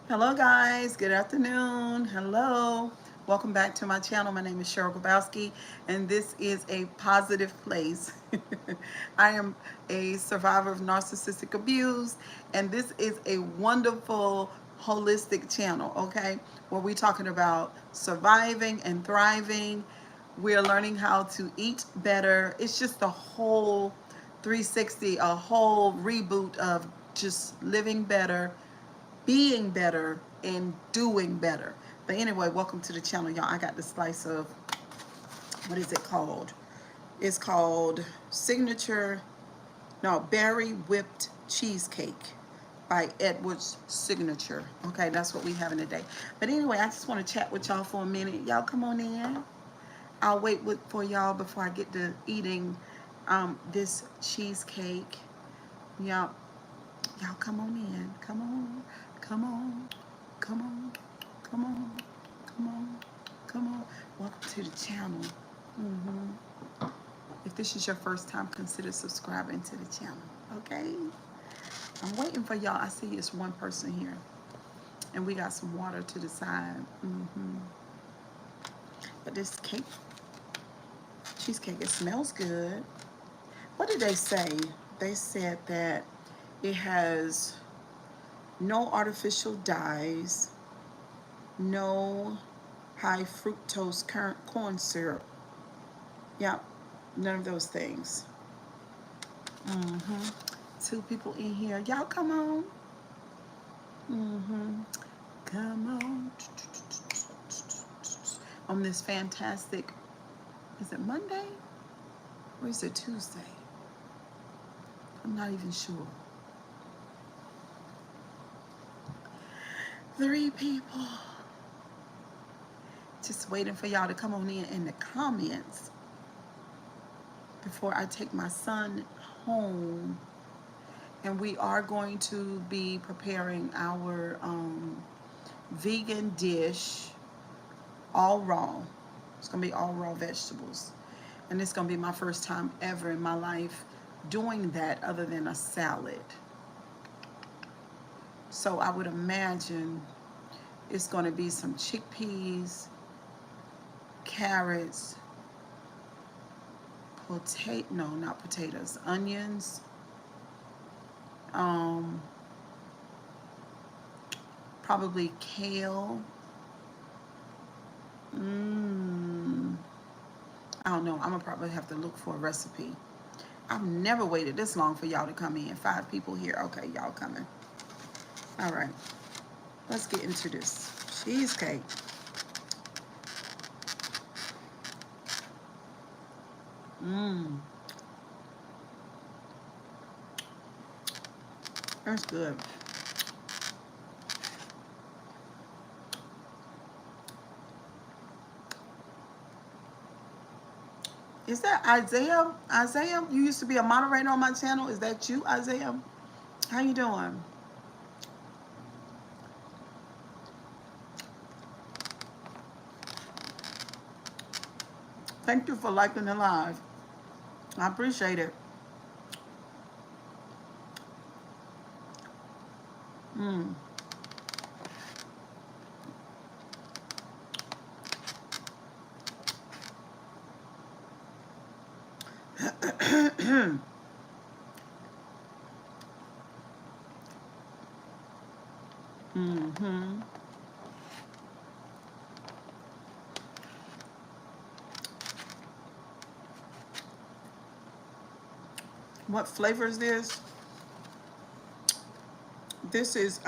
Hello guys, good afternoon. Hello. Welcome back to my channel. My name is Cheryl Grabowski and this is a positive place. I am a survivor of narcissistic abuse and this is a wonderful holistic channel, okay? Where we're talking about surviving and thriving. We're learning how to eat better. It's just a whole 360, a whole reboot of just living better, being better, and doing better. But anyway, welcome to the channel, y'all. I got the slice of, what is it called? It's called Berry Whipped Cheesecake by Edward's Signature. Okay, that's what we having today. But anyway, I just want to chat with y'all for a minute. Y'all come on in. I'll wait for y'all before I get to eating this cheesecake. Y'all, y'all come on in. Come on. Come on. Come on. Come on. Come on. Come on. Welcome to the channel. If this is your first time, consider subscribing to the channel. Okay? I'm waiting for y'all. I see it's one person here. And we got some water to the side. But this cake, cheesecake, it smells good. What did they say? They said that it has no artificial dyes, no high fructose corn syrup. Yep, none of those things. Two people in here. Y'all come on. Come on. On this fantastic, is it Monday? Or is it Tuesday? I'm not even sure. Three people. Just waiting for y'all to come on in the comments before I take my son home. And we are going to be preparing our vegan dish, all raw. It's gonna be all raw vegetables. And it's gonna be my first time ever in my life doing that other than a salad. So I would imagine it's gonna be some chickpeas, carrots, not potatoes, onions, probably kale. I don't know. I'm gonna probably have to look for a recipe. I've never waited this long for y'all to come in. 5 people here. Okay, y'all coming. All right. Let's get into this cheesecake. That's good. Is that Isaiah? Isaiah, you used to be a moderator on my channel. Is that you, Isaiah? How you doing? Thank you for liking the live. I appreciate it. What flavor is this? This is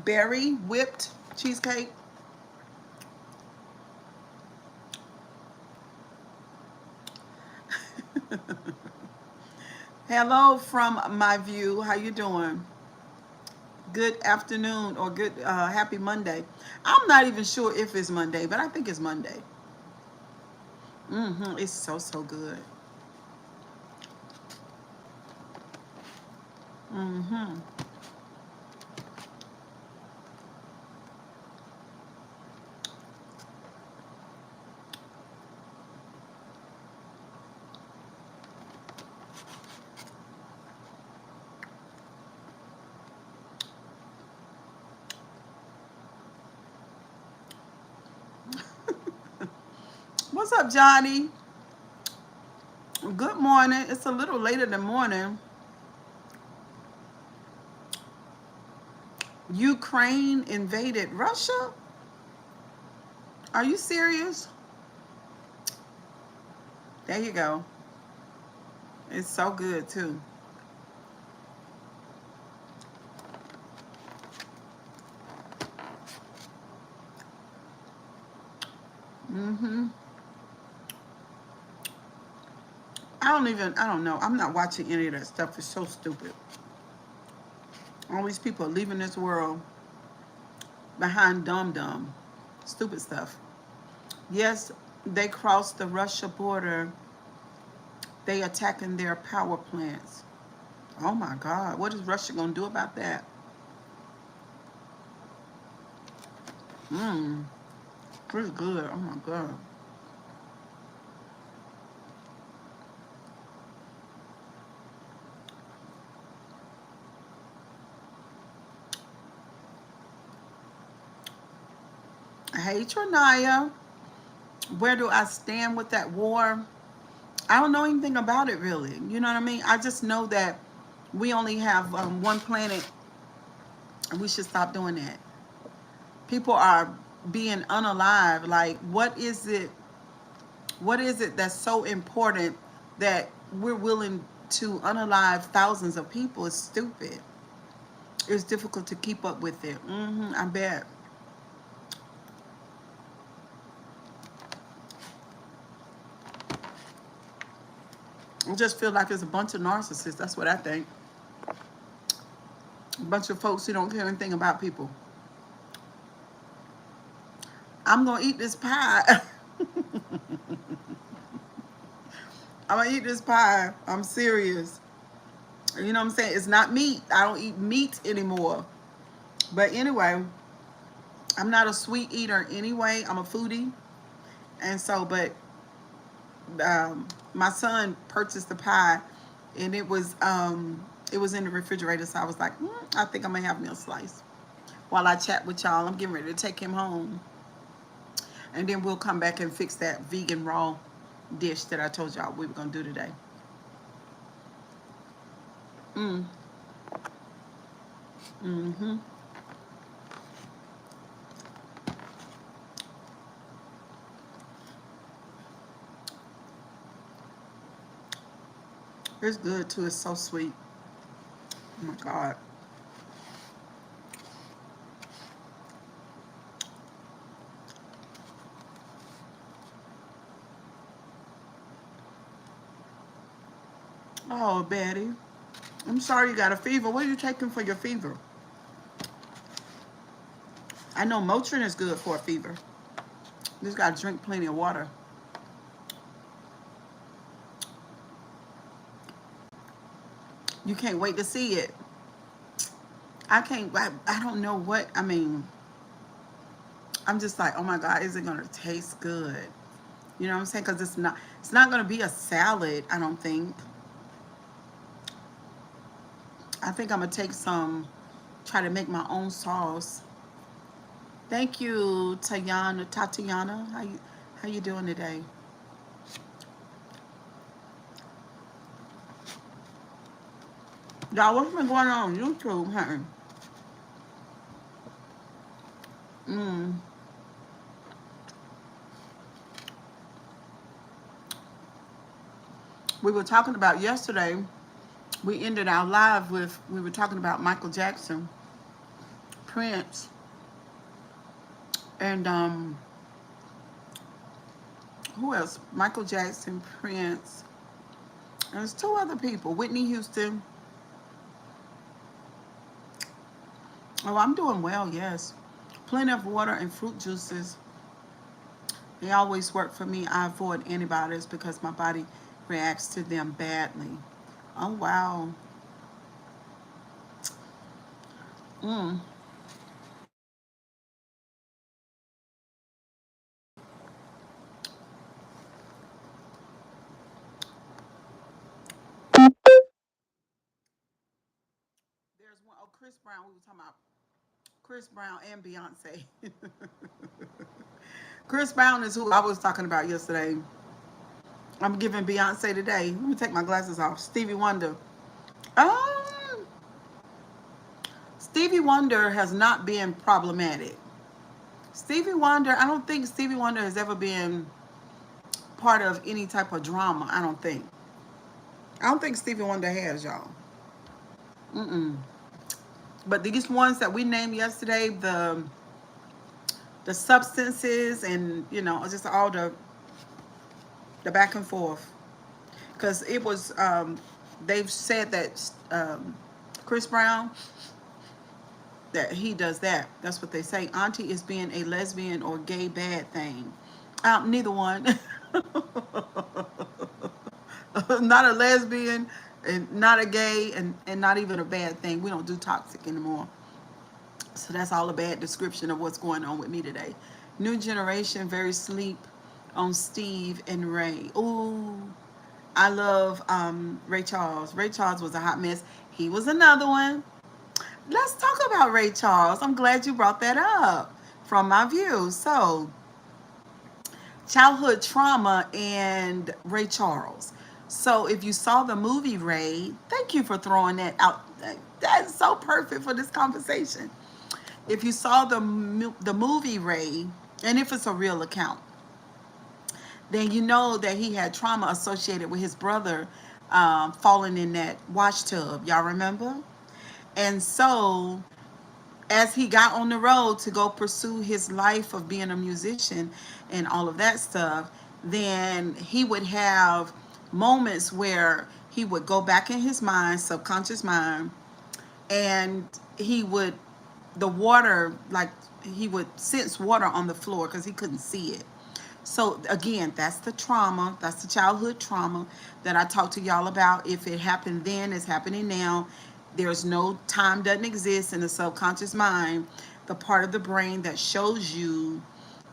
berry whipped cheesecake. Hello from my view. How you doing? Good afternoon or good happy Monday. I'm not even sure if it's Monday, but I think it's Monday. It's so good. What's up, Johnny? Good morning. It's a little later than morning. Ukraine invaded Russia? Are you serious? There you go. It's so good too. Mm-hmm. I don't know. I'm not watching any of that stuff. It's so stupid. All these people are leaving this world behind dumb. Stupid stuff. Yes, they crossed the Russia border. They attacking their power plants. Oh my God. What is Russia gonna do about that? Mmm. Pretty good. Oh my God. Hey Trinaya. Where do I stand with that war? I don't know anything about it really. You know what I mean? I just know that we only have one planet and we should stop doing that. People are being unalive. Like, what is it that's so important that we're willing to unalive thousands of people? It's stupid. It's difficult to keep up with it. I bet. I just feel like it's a bunch of narcissists. That's what I think. A bunch of folks who don't care anything about people. I'm gonna eat this pie. I'm gonna eat this pie. I'm serious. You know what I'm saying? It's not meat. I don't eat meat anymore. But anyway, I'm not a sweet eater anyway. I'm a foodie. And so, but my son purchased the pie, and it was in the refrigerator. So I was like, I think I'm gonna have me a slice while I chat with y'all. I'm getting ready to take him home, and then we'll come back and fix that vegan raw dish that I told y'all we were gonna do today. Mm, mm-hmm. It's good too. It's so sweet. Oh my God. Oh, Betty. I'm sorry you got a fever. What are you taking for your fever? I know Motrin is good for a fever. You just gotta drink plenty of water. You can't wait to see it. I can't. I don't know what. I mean, I'm just like, oh my God, is it gonna taste good? You know what I'm saying? Because it's not. It's not gonna be a salad. I don't think. I think I'm gonna take some. Try to make my own sauce. Thank you, Tatiana. How you doing today? Y'all, what's been going on YouTube, huh? Mm. We were talking about yesterday. We ended our live with we were talking about Michael Jackson, Prince, and who else? Michael Jackson, Prince, and there's two other people. Whitney Houston. Oh, I'm doing well. Yes, plenty of water and fruit juices. They always work for me. I avoid antibiotics because my body reacts to them badly. Oh wow. Mm. There's one. Oh, Chris Brown. We were talking about Chris Brown and Beyonce. Chris Brown is who I was talking about yesterday. I'm giving Beyonce today. Let me take my glasses off. Stevie Wonder. Um, Stevie Wonder has not been problematic. Stevie Wonder, I don't think Stevie Wonder has ever been part of any type of drama. I don't think. I don't think Stevie Wonder has, y'all. Mm-mm. But these ones that we named yesterday, the substances and just all the back and forth, because it was they've said that Chris Brown, that he does that. That's what they say. Auntie is being a lesbian or gay bad thing. Neither one. Not a lesbian and not a gay and not even a bad thing. We don't do toxic anymore. So that's all a bad description of what's going on with me today. New generation, very sleep on Steve and Ray. Ooh, I love Ray Charles. Ray Charles was a hot mess. He was another one. Let's talk about Ray Charles. I'm glad you brought that up from my view. So, childhood trauma and Ray Charles. So, if you saw the movie Ray, thank you for throwing that out. That's so perfect for this conversation. If you saw the movie Ray, and if it's a real account, then you know that he had trauma associated with his brother falling in that wash tub. Y'all remember? And so, as he got on the road to go pursue his life of being a musician and all of that stuff, then he would have moments where he would go back in his mind, subconscious mind, and he would, the water, like he would sense water on the floor because he couldn't see it. So again, that's the trauma. That's the childhood trauma that I talked to y'all about. If it happened then, it's happening now. There's no time, doesn't exist in the subconscious mind, the part of the brain that shows you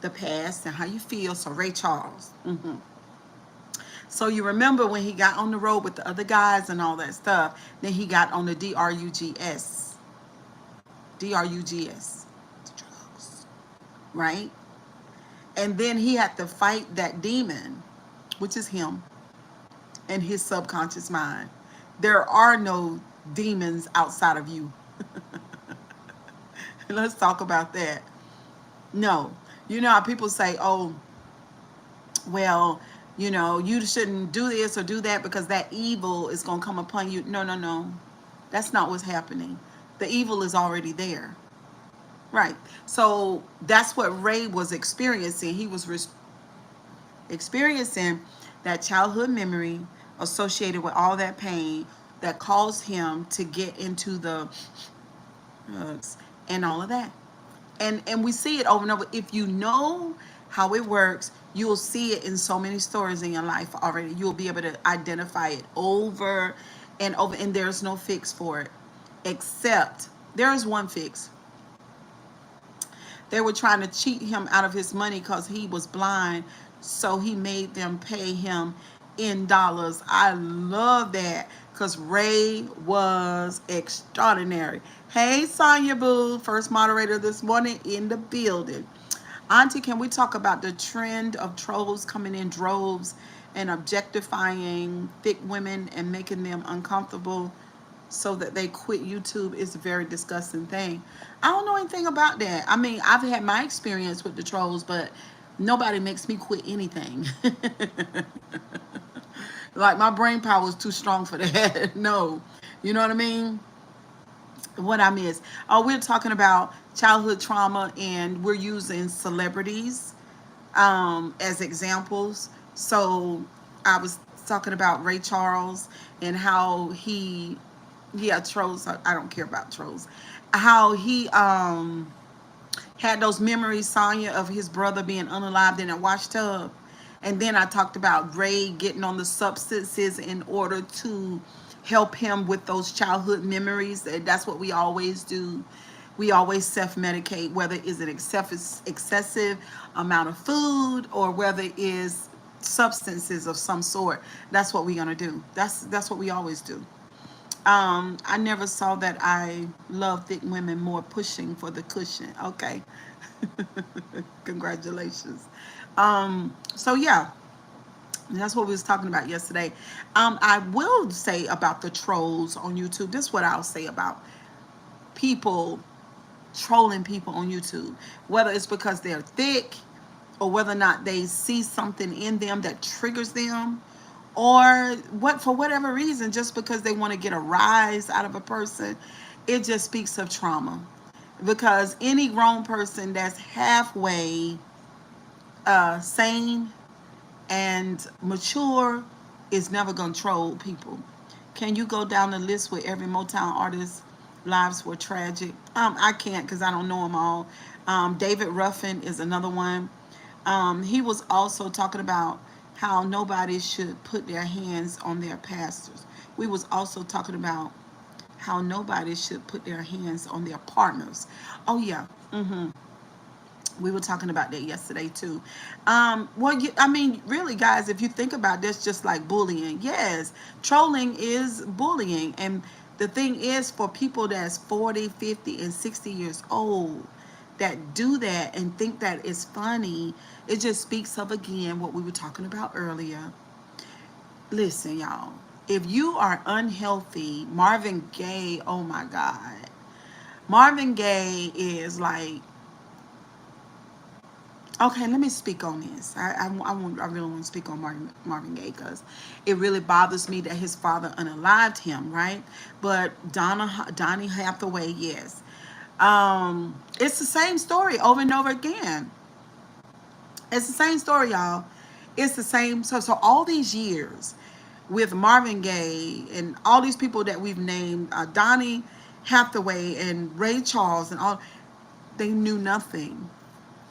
the past and how you feel. So Ray Charles. So you remember when he got on the road with the other guys and all that stuff, then he got on the drugs. Drugs, drugs, right? And then he had to fight that demon, which is him and his subconscious mind. There are no demons outside of you. Let's talk about that. No. You know how people say, oh, well, you shouldn't do this or do that because that evil is going to come upon you. No, no, no. That's not what's happening. The evil is already there. Right. So that's what Ray was experiencing. He was experiencing that childhood memory associated with all that pain that caused him to get into the drugs and all of that. And we see it over and over. If you know how it works, you'll see it in so many stories in your life already. You'll be able to identify it over and over, and there's no fix for it. Except there is one fix. They were trying to cheat him out of his money because he was blind. So he made them pay him in dollars. I love that because Ray was extraordinary. Hey, Sonya Boo, first moderator this morning in the building. Auntie, can we talk about the trend of trolls coming in droves and objectifying thick women and making them uncomfortable so that they quit YouTube? Is a very disgusting thing. I don't know anything about that. I mean, I've had my experience with the trolls, but nobody makes me quit anything. Like my brain power is too strong for that. No. You know what I mean? What I miss. Oh, we're talking about childhood trauma and we're using celebrities as examples. So I was talking about Ray Charles and how he, yeah, trolls. I don't care about trolls. How he had those memories, Sonya, of his brother being unalived in a washtub. And then I talked about Ray getting on the substances in order to help him with those childhood memories. That's what we always do. We always self-medicate, whether it's an excessive amount of food or whether it is substances of some sort. That's what we're gonna do. That's what we always do. I never saw that I love thick women more pushing for the cushion. Okay. Congratulations. So yeah, that's what we was talking about yesterday. I will say about the trolls on YouTube. This is what I'll say about people trolling people on YouTube. Whether it's because they're thick, or whether or not they see something in them that triggers them, or what, for whatever reason, just because they want to get a rise out of a person, it just speaks of trauma. Because any grown person that's halfway sane and mature is never gonna troll people. Can you go down the list with every Motown artist lives were tragic? I can't because I don't know them all. David Ruffin is another one. He was also talking about how nobody should put their hands on their pastors. We was also talking about how nobody should put their hands on their partners. Oh yeah. We were talking about that yesterday too. Well, I mean, really, guys, if you think about this, just like bullying, yes, trolling is bullying. And the thing is, for people that's 40, 50, and 60 years old that do that and think that it's funny, it just speaks of, again, what we were talking about earlier. Listen, y'all, if you are unhealthy, Marvin Gaye, oh my God. Marvin Gaye is like, okay, let me speak on this. I really want to speak on Marvin Gaye because it really bothers me that his father unalived him, right? But Donnie Hathaway, yes. It's the same story over and over again. It's the same story, y'all. It's the same. So all these years with Marvin Gaye and all these people that we've named, Donnie Hathaway and Ray Charles and all, they knew nothing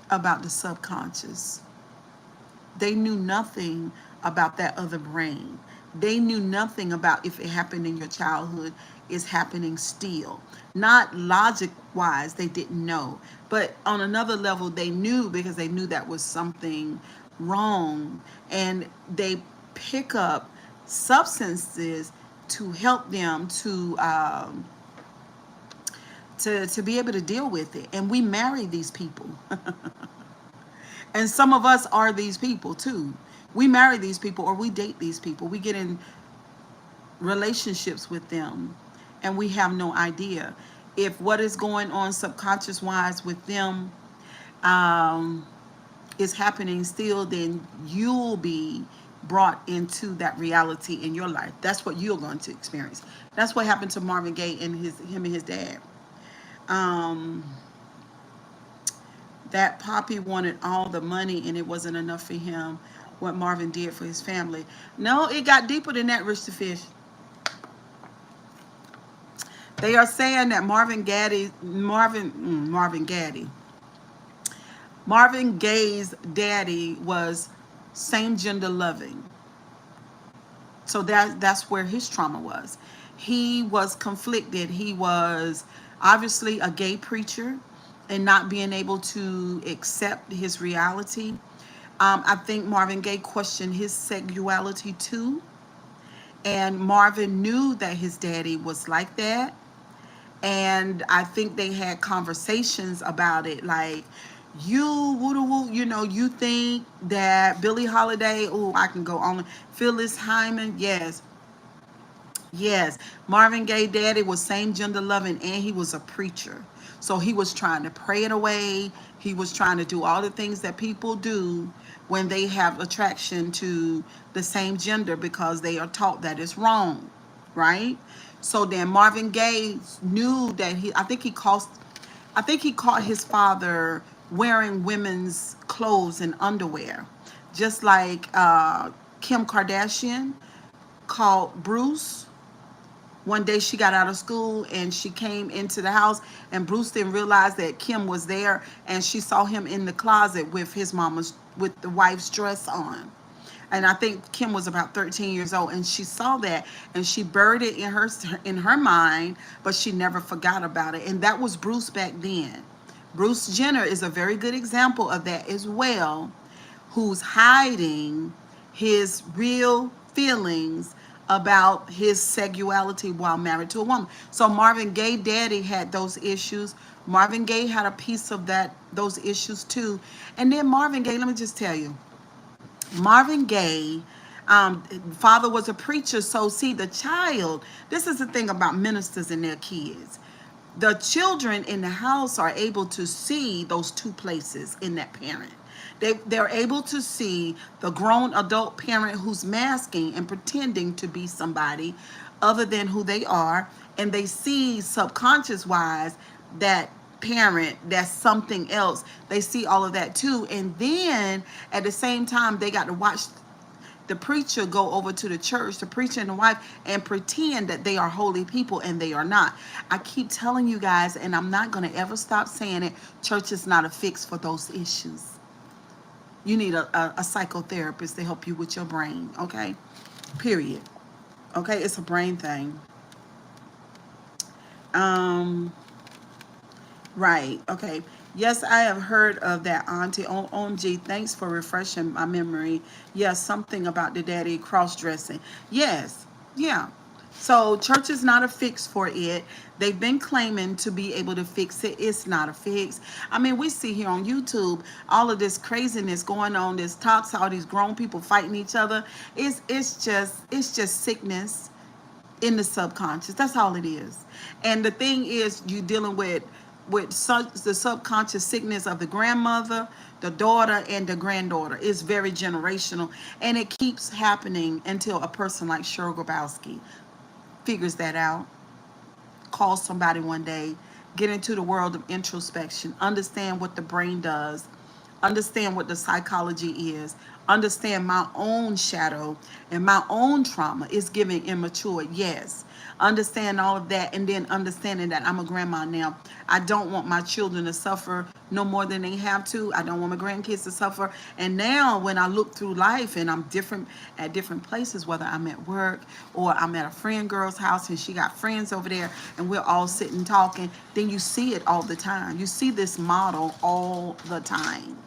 about the subconscious. They knew nothing about that other brain. They knew nothing about if it happened in your childhood, it's happening still. Not logic wise, they didn't know. But on another level, they knew because they knew that was something wrong. And they pick up substances to help them to be able to deal with it. And we marry these people. And some of us are these people too. We marry these people or we date these people. We get in relationships with them and we have no idea. If what is going on subconscious wise with them um, is happening still, then you'll be brought into that reality in your life. That's what you're going to experience. That's what happened to Marvin Gaye and him and his dad. Um, that Poppy wanted all the money and it wasn't enough for him. What Marvin did for his family. No, it got deeper than that, Rich the Fish. They are saying that Marvin Gaye's daddy was same gender loving. So that's where his trauma was. He was conflicted. He was obviously a gay preacher and not being able to accept his reality. I think Marvin Gaye questioned his sexuality too. And Marvin knew that his daddy was like that. And I think they had conversations about it, like, you woo woo, you think that Billie Holiday, oh, I can go on, Phyllis Hyman, yes, yes. Marvin Gaye daddy was same gender loving and he was a preacher. So he was trying to pray it away. He was trying to do all the things that people do when they have attraction to the same gender because they are taught that it's wrong, right? So then Marvin Gaye knew that I think he caught his father wearing women's clothes and underwear, just like Kim Kardashian called Bruce. One day she got out of school and she came into the house and Bruce didn't realize that Kim was there and she saw him in the closet with the wife's dress on. And I think Kim was about 13 years old and she saw that and she buried it in her mind, but she never forgot about it. And that was Bruce back then. Bruce Jenner is a very good example of that as well, who's hiding his real feelings about his sexuality while married to a woman. So Marvin Gaye daddy had those issues. Marvin Gaye had a piece of those issues too. And then Marvin Gaye, let me just tell you, Marvin Gaye, father was a preacher. So see, the child. This is the thing about ministers and their kids. The children in the house are able to see those two places in that parent. They're able to see the grown adult parent who's masking and pretending to be somebody other than who they are. And they see subconscious wise that parent that's something else. They see all of that too. And then at the same time, they got to watch the preacher go over to the church, the preacher and the wife, and pretend that they are holy people and they are not. I keep telling you guys, and I'm not going to ever stop saying it, church is not a fix for those issues. You need a psychotherapist to help you with your brain, okay? Period. Okay, it's a brain thing. Um, right, okay. Yes, I have heard of that, Auntie. OMG, thanks for refreshing my memory. Yes, something about the daddy cross dressing. Yes, yeah. So, church is not a fix for it. They've been claiming to be able to fix it. It's not a fix. I mean, we see here on YouTube all of this craziness going on, this talks, all these grown people fighting each other. It's just sickness in the subconscious. That's all it is. And the thing is, you dealing with such the subconscious sickness of the grandmother, the daughter, and the granddaughter. It's very generational, and it keeps happening until a person like Cheryl Grabowski figures that out, call somebody one day, get into the world of introspection, understand what the brain does, understand what the psychology is, understand my own shadow and my own trauma is giving immature. Yes. Understand all of that, and then understanding that I'm a grandma now. I don't want my children to suffer no more than they have to. I don't want my grandkids to suffer. And now when I look through life and I'm different at different places, whether I'm at work or I'm at a friend girl's house and she got friends over there and we're all sitting talking, then you see it all the time. You see this model all the time.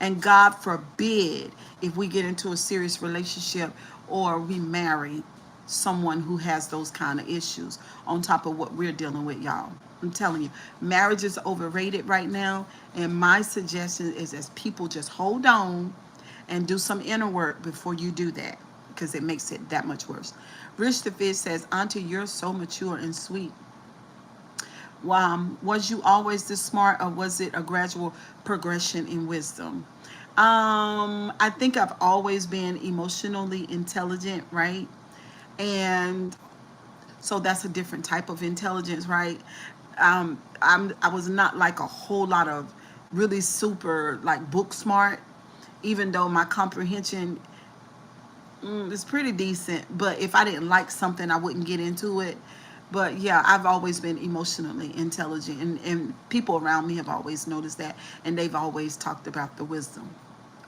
And God forbid if we get into a serious relationship or we marry someone who has those kind of issues on top of what we're dealing with, y'all. I'm telling you, marriage is overrated right now. And my suggestion is as people just hold on and do some inner work before you do that, because it makes it that much worse. Rich the Fish says, Auntie, you're so mature and sweet. Was you always this smart, or was it a gradual progression in wisdom? I think I've always been emotionally intelligent, right? And so that's a different type of intelligence, right? I was not like a whole lot of really super like book smart, even though my comprehension is pretty decent. But if I didn't like something, I wouldn't get into it. But yeah, I've always been emotionally intelligent, and people around me have always noticed that, and they've always talked about the wisdom,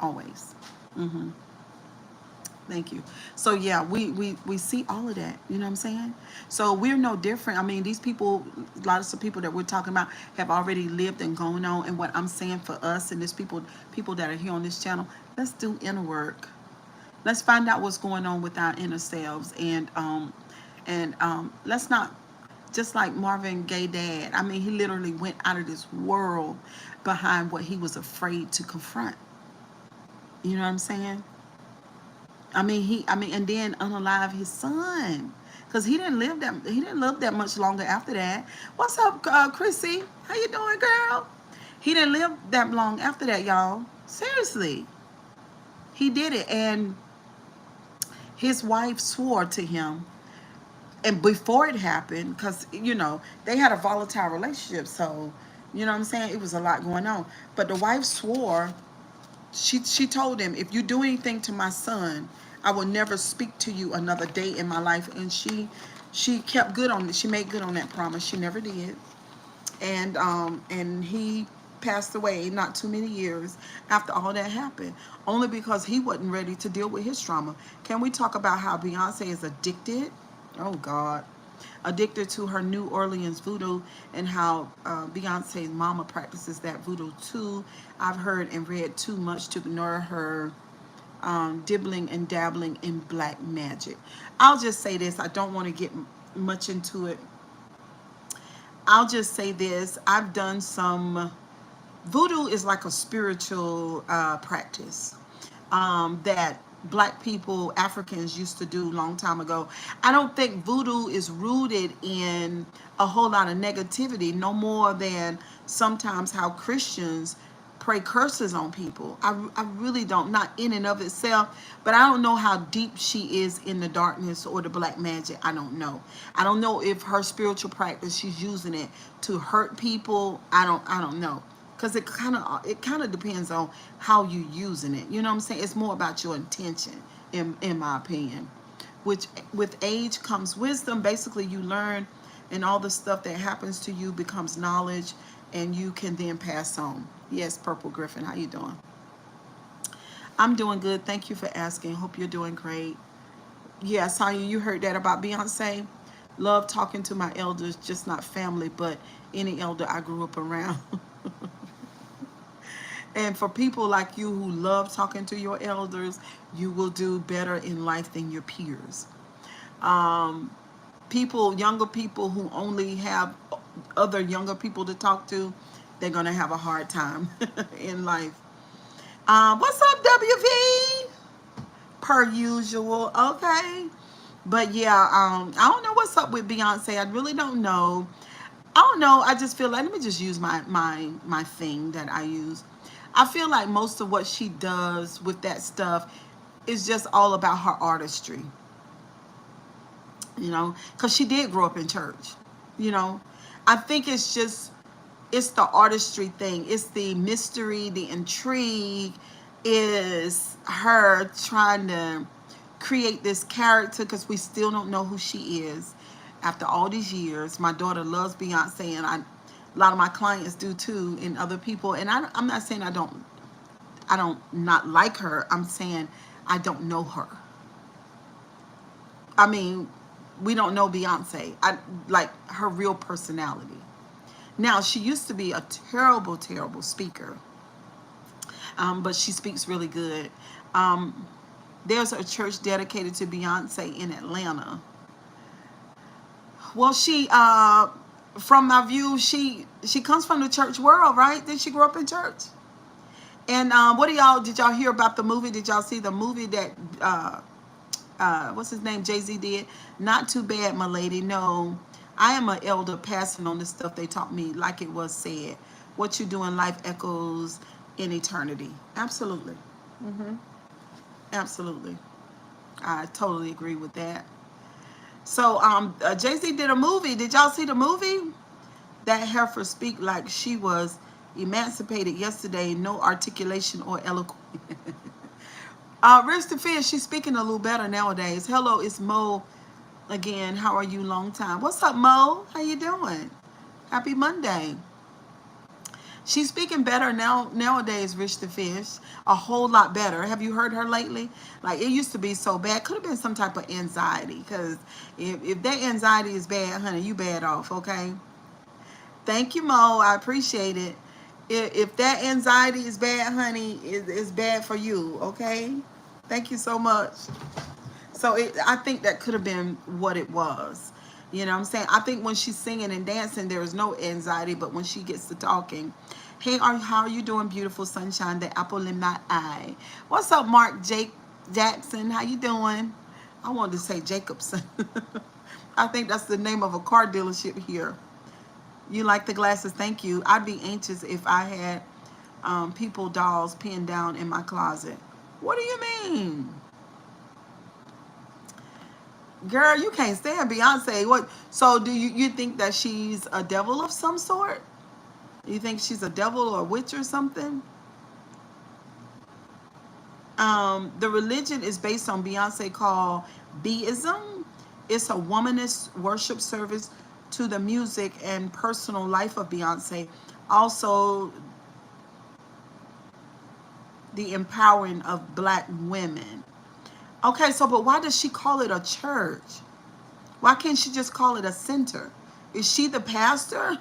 always. Hmm. Thank you. So yeah, we see all of that. You know what I'm saying? So we're no different. I mean, these people, lots of people that we're talking about have already lived and gone on. And what I'm saying for us and this people that are here on this channel, let's do inner work. Let's find out what's going on with our inner selves, and let's not, just like Marvin Gaye dad. I mean, he literally went out of this world behind what he was afraid to confront. You know what I'm saying? And then unalive his son, because he didn't live that much longer after that. What's up, Chrissy? How you doing, girl? He didn't live that long after that, y'all. Seriously, he did it, and his wife swore to him. And before it happened, because they had a volatile relationship, so you know what I'm saying. It was a lot going on, but the wife swore. She told him, if you do anything to my son, I will never speak to you another day in my life. And she kept good on it. She made good on that promise. She never did. And he passed away not too many years after all that happened, only because he wasn't ready to deal with his trauma. Can we talk about how Beyonce is addicted? Oh God. Addicted to her New Orleans voodoo, and how Beyonce's mama practices that voodoo too. I've heard and read too much to ignore her dibbling and dabbling in black magic. I'll just say this. I don't want to get much into it. I'll just say this. I've done some voodoo is like a spiritual practice that black people, Africans used to do a long time ago. I don't think voodoo is rooted in a whole lot of negativity, no more than sometimes how Christians pray curses on people. I really don't, not in and of itself, but I don't know how deep she is in the darkness or the black magic. I don't know. I don't know if her spiritual practice, she's using it to hurt people. I don't know, because it kind of depends on how you're using it. You know what I'm saying? It's more about your intention, in my opinion. Which with age comes wisdom. Basically, you learn, and all the stuff that happens to you becomes knowledge, and you can then pass on. Yes, Purple Griffin, how you doing? I'm doing good. Thank you for asking. Hope you're doing great. Yeah, Sonya, you heard that about Beyonce. Love talking to my elders, just not family, but any elder I grew up around. And for people like you who love talking to your elders, you will do better in life than your peers. Um, People, younger people who only have other younger people to talk to, they're going to have a hard time in life. What's up, WV? Per usual. Okay. But yeah, I don't know what's up with Beyonce. I really don't know. I don't know. I just feel like, let me just use my thing that I use. I feel like most of what she does with that stuff is just all about her artistry, because she did grow up in church. You know, I think it's the artistry thing. It's the mystery, the intrigue, is her trying to create this character because we still don't know who she is after all these years. My daughter loves Beyonce, and a lot of my clients do too, and other people. And I'm not saying I don't not like her. I'm saying I don't know her. I mean, we don't know Beyonce. I like her real personality. Now, she used to be a terrible, terrible speaker, but she speaks really good. Um, there's a church dedicated to Beyonce in Atlanta. Well, from my view, she comes from the church world, right? Did she grow up in church? And what do y'all did y'all hear about the movie? Did y'all see the movie that what's his name, Jay-Z did? Not too bad, my lady. No, I am an elder passing on the stuff they taught me, like it was said. What you do in life echoes in eternity. Absolutely. Hmm. Absolutely. I totally agree with that. So Jay-Z did a movie. Did y'all see the movie? That heifer speak like she was emancipated yesterday, no articulation or eloquence. Rich the Fish, she's speaking a little better nowadays. Hello, it's Mo again. How are you? Long time. What's up, Mo? How you doing? Happy Monday. She's speaking better nowadays, Rich the Fish. A whole lot better. Have you heard her lately? Like, it used to be so bad. Could have been some type of anxiety. Because if that anxiety is bad, honey, you bad off, okay? Thank you, Mo. I appreciate it. If that anxiety is bad, honey, it's bad for you, okay? Thank you so much. So I think that could have been what it was. You know what I'm saying? I think when she's singing and dancing, there is no anxiety. But when she gets to talking, hey, how are you doing, beautiful sunshine? The apple in my eye. What's up, Mark Jake Jackson? How you doing? I wanted to say Jacobson. I think that's the name of a car dealership here. You like the glasses? Thank you. I'd be anxious if I had people dolls pinned down in my closet. What do you mean? Girl, you can't stand Beyonce. What? So do you think that she's a devil of some sort? You think she's a devil or a witch or something? The religion is based on Beyonce called Beism. It's a womanist worship service to the music and personal life of Beyonce. Also, the empowering of black women. Okay, so but why does she call it a church? Why can't she just call it a center? Is she the pastor?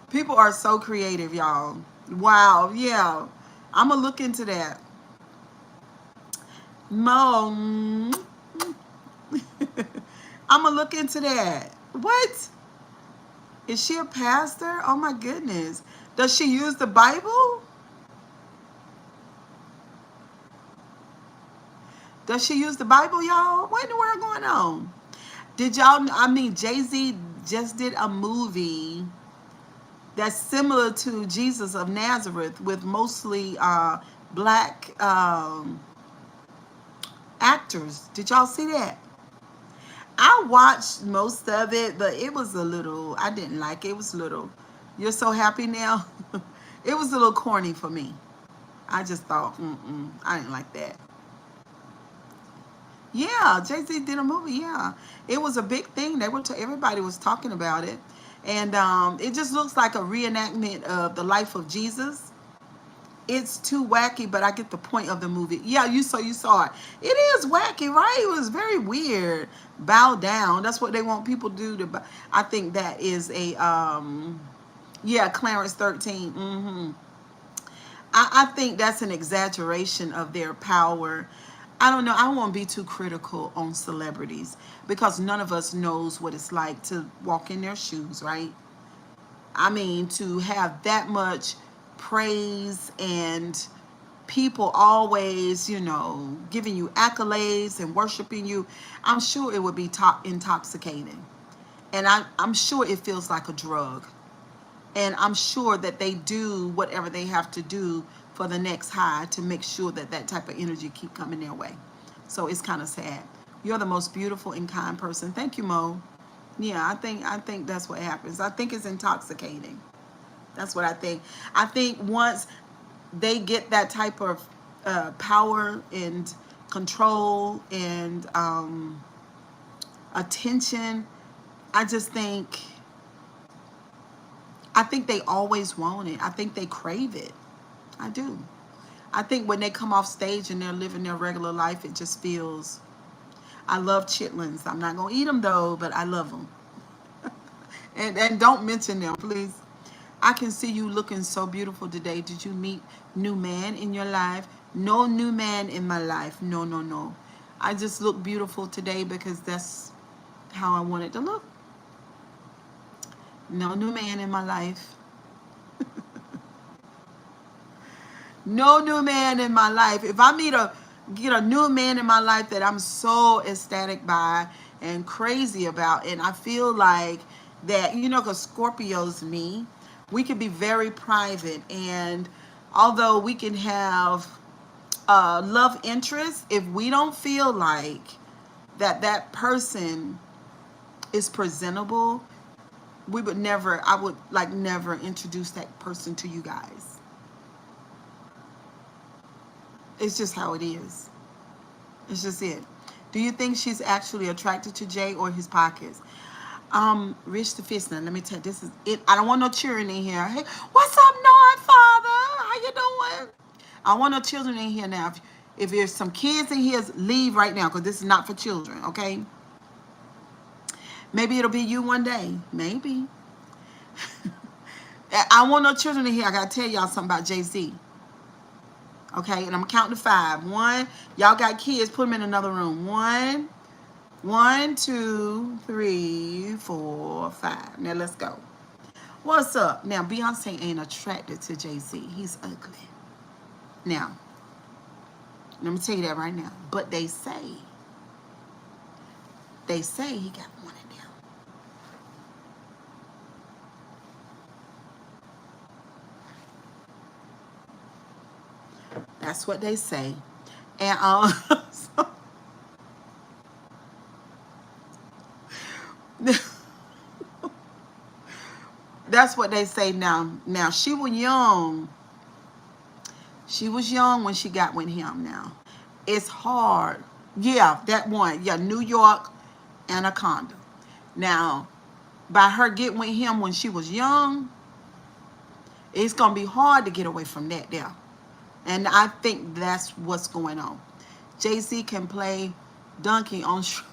People are so creative, y'all. Wow, yeah. I'm going to look into that. Mo, I'm gonna look into that. What? Is she a pastor? Oh my goodness. Does she use the Bible? Does she use the Bible, y'all? What in the world going on? Did y'all, I mean, Jay-Z just did a movie that's similar to Jesus of Nazareth with mostly black actors. Did y'all see that? I watched most of it, but it was a little, I didn't like it. It was a little, you're so happy now? It was a little corny for me. I just thought, I didn't like that. Yeah, Jay-Z did a movie. Yeah, it was a big thing. Everybody was talking about it, and it just looks like a reenactment of the life of Jesus. It's too wacky, but I get the point of the movie. Yeah, you saw it. It is wacky, right? It was very weird. Bow down. That's what they want people to do. I think that is a yeah, Clarence 13. I think that's an exaggeration of their power. I don't know. I don't want to be too critical on celebrities because none of us knows what it's like to walk in their shoes, right? I mean, to have that much praise and people always, giving you accolades and worshiping you, I'm sure it would be intoxicating. And I'm sure it feels like a drug. And I'm sure that they do whatever they have to do for the next high to make sure that that type of energy keep coming their way. So it's kind of sad. You're the most beautiful and kind person. Thank you, Mo. Yeah, I think that's what happens. I think it's intoxicating. That's what I think. I think once they get that type of power and control and attention, I just think they always want it. I think they crave it. I do. I think when they come off stage and they're living their regular life, it just feels. I love chitlins. I'm not gonna eat them though, but I love them. And don't mention them, please. I can see you looking so beautiful today. Did you meet new man in your life? No new man in my life. No, no, no. I just look beautiful today because that's how I wanted to look. No new man in my life. No new man in my life. If I get a new man in my life that I'm so ecstatic by and crazy about, and I feel like that, because Scorpio's me, we can be very private, and although we can have love interest, if we don't feel like that person is presentable, I would like never introduce that person to you guys. It's just how it is. It's just it. Do you think she's actually attracted to Jay or his pockets? Rich the Fistner, let me tell you, this is it. I don't want no children in here. Hey, what's up, Nord Father? How you doing? I want no children in here now. If there's some kids in here, leave right now because this is not for children, okay? Maybe it'll be you one day. Maybe. I want no children in here. I got to tell y'all something about Jay-Z. Okay, and I'm counting to 5. 1, y'all got kids, put them in another room. 1, 1, 2, 3, 4, 5. Now let's go. What's up? Now Beyonce ain't attracted to Jay-Z. He's ugly. Now, let me tell you that right now. But they say he got one of them. That's what they say. And so, that's what they say now. Now she was young. She was young when she got with him now. It's hard. Yeah, that one. Yeah, New York Anaconda. Now, by her getting with him when she was young, it's going to be hard to get away from that there. And I think that's what's going on. Jay-Z can play donkey on Shrek.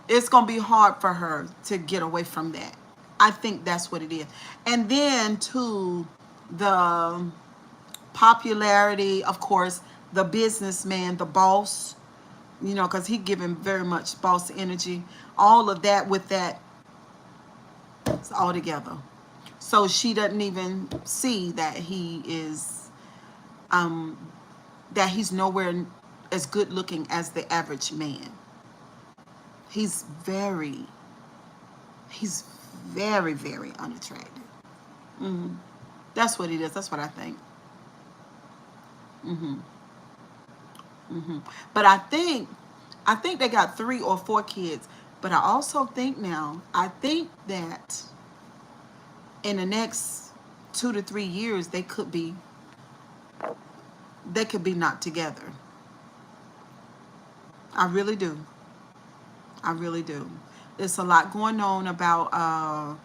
It's going to be hard for her to get away from that. I think that's what it is. And then, to the popularity, of course, the businessman, the boss, you know, because he giving very much boss energy. All of that with that all together. So she doesn't even see that he is, that he's nowhere as good looking as the average man. He's very, he's very, very unattractive. Hmm. That's what it is. That's what I think. Hmm. Hmm. But I think they got 3 or 4 kids. But I also think now, I think that in the next 2 to 3 years, they could be not together. I really do. I really do. There's a lot going on about.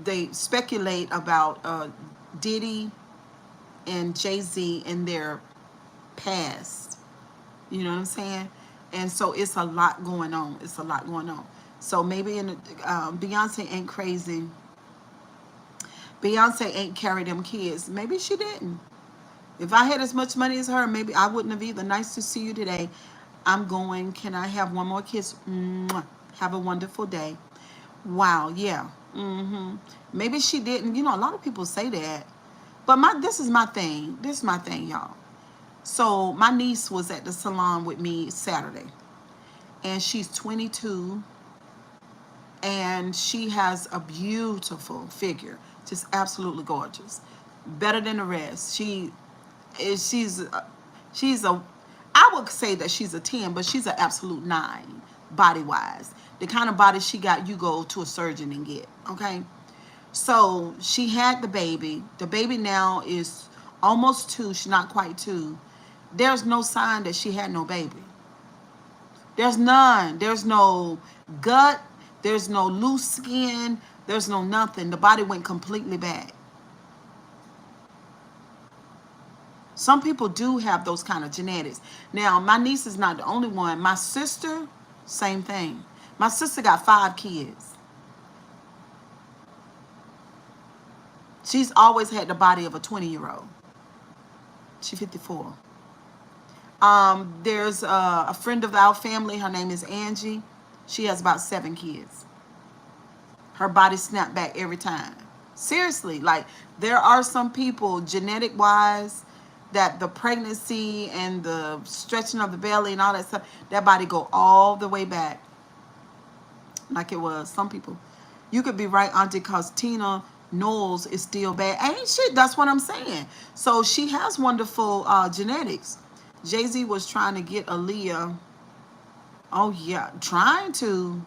They speculate about Diddy and Jay-Z in their past. You know what I'm saying? And so it's a lot going on. It's a lot going on. So maybe Beyonce ain't crazy. Beyonce ain't carry them kids. Maybe she didn't. If I had as much money as her, maybe I wouldn't have either. Nice to see you today. I'm going. Can I have one more kiss? Mwah. Have a wonderful day. Wow. Yeah. Hmm. Maybe she didn't. You know, a lot of people say that. But this is my thing. This is my thing, y'all. So my niece was at the salon with me Saturday, and she's 22, and she has a beautiful figure, just absolutely gorgeous, better than the rest. She's a, I would say that she's a 10, but she's an absolute 9 body wise. The kind of body she got, you go to a surgeon and get. Okay, so she had the baby. The baby now is almost 2. She's not quite 2. There's no sign that she had no baby. There's none. There's no gut. There's no loose skin. There's no nothing. The body went completely back. Some people do have those kind of genetics. Now, my niece is not the only one. My sister, same thing. My sister got 5 kids. She's always had the body of a 20-year-old. She's 54. There's a friend of our family. Her name is Angie. She has about 7 kids. Her body snapped back every time. Seriously, like there are some people genetic wise that the pregnancy and the stretching of the belly and all that stuff, that body go all the way back like it was. Some people. You could be right, Auntie, because Tina Knowles is still bad. Ain't shit. That's what I'm saying. So she has wonderful genetics. Jay-Z was trying to get Aaliyah. Oh, yeah. Trying to.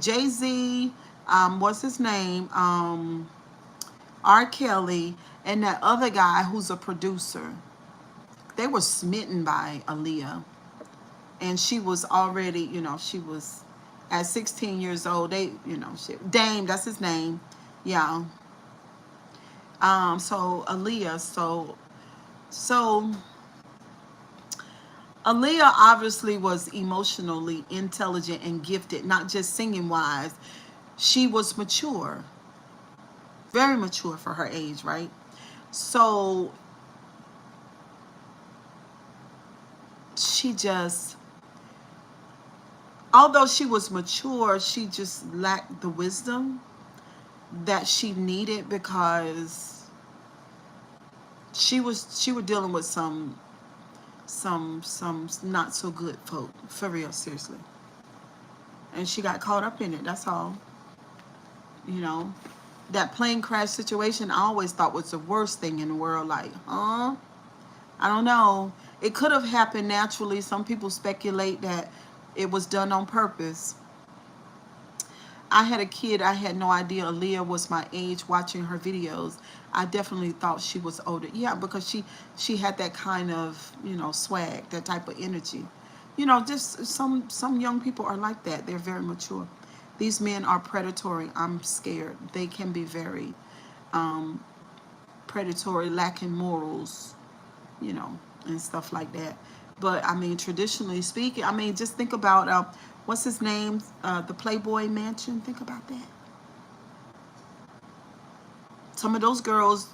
Jay-Z, what's his name? R. Kelly, and that other guy who's a producer. They were smitten by Aaliyah. And she was already, she was at 16 years old. Dame, that's his name. Yeah. So Aaliyah, so Aaliyah obviously was emotionally intelligent and gifted, not just singing wise. She was mature, very mature for her age, right? So she just, although she was mature, she just lacked the wisdom that she needed because she was dealing with some not so good folk, for real, seriously. And she got caught up in it, that's all. You know, that plane crash situation I always thought was the worst thing in the world. Like, huh? I don't know. It could have happened naturally. Some people speculate that it was done on purpose. I had a kid, I had no idea Aaliyah was my age watching her videos. I definitely thought she was older. Yeah, because she had that kind of, swag, that type of energy. Just some young people are like that. They're very mature. These men are predatory. I'm scared. They can be very predatory, lacking morals, and stuff like that. But I mean, traditionally speaking, I mean, just think about what's his name, the Playboy Mansion. Think about that. Some of those girls,